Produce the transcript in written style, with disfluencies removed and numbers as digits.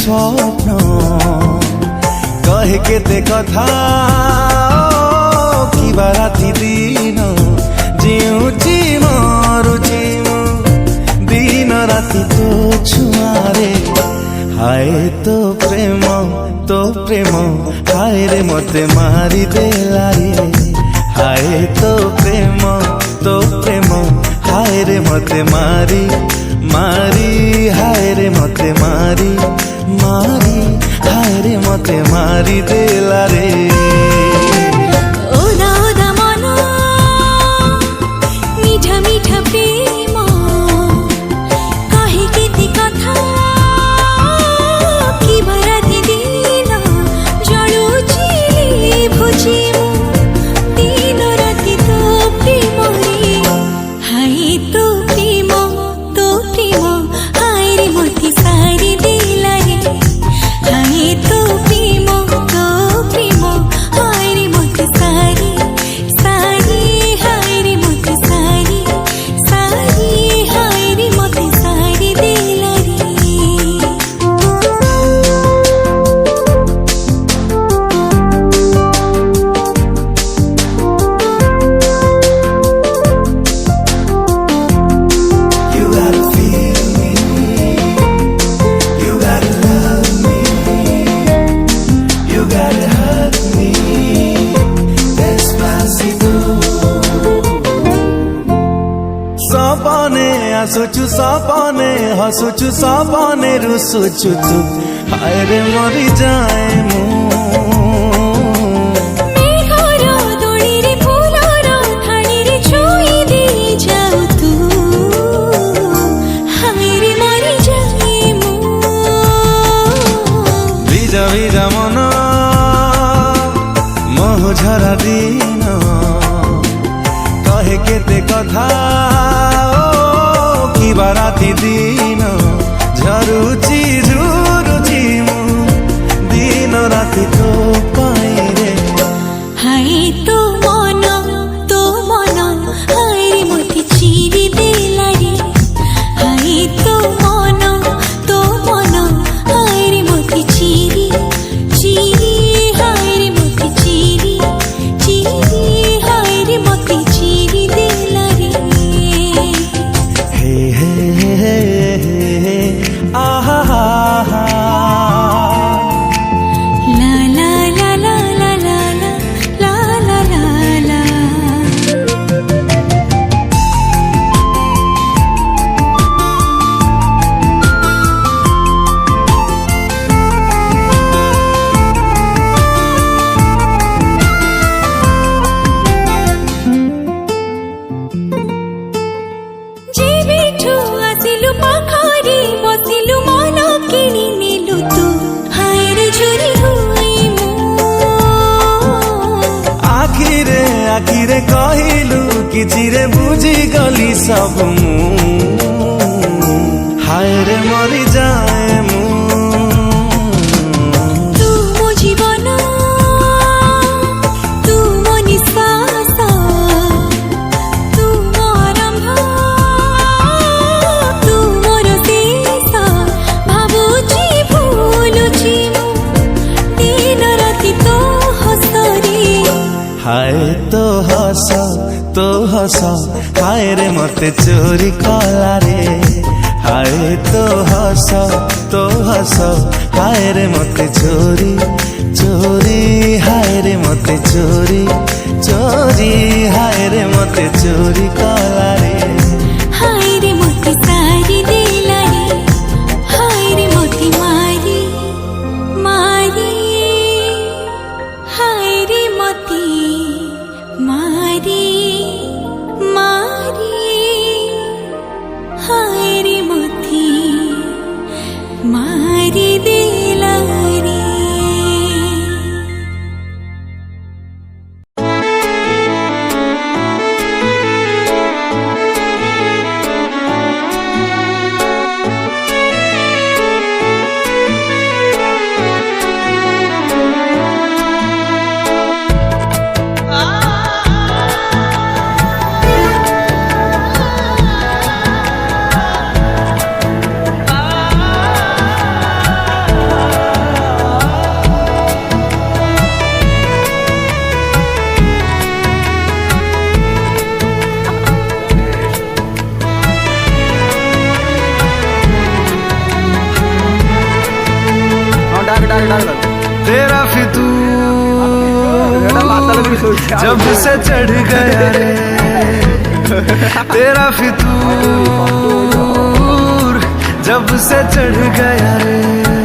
स्वप्न कहे केते कथा किबा राति दिन जीउची मरुची दिन राति तो छुआरे हाय तो प्रेम हाय रे मते मारी देला रे हाय तो प्रेम हाय रे मते मारी हाय रे मते मारी हाय रे मते मारी देला रे हसुचु सपने हसुचु सपने रुसुचु तू हाय रे मरी जाए मु भिजा भिजा मन मोह झरा दिन कहे केते कथा राति दिन झरुची झुरुची दिन राति तो पाए रे हाय तो मन हाय रे मते चिरी देला रे हाय तो मन हाय रे मते चिरी हाय रे मते चिरी हाय रे मते चिरी देला रे आखिरे कहिलु किछिरे बुझी गली सब हाय रे मरी जाए मु तू मो जीवन तू मो निश्वास तू मो आरंभ तू मोर शेष भाबुची भूलुची दिन राति तो हसरी हाय तो हस हाय रे मते चोरी कला रे हाय तो हस हाय रे मते चोरी हाय रे मते चोरी हाय रे मते चोरी कला रे हाय रे मते सारी देला रे हाय रे मते मारी हाय रे मते मारी हाय रे मते मारी देला रे तेरा फितूर जब से चढ़ गया रे, तेरा फितूर जब से चढ़ गया रे।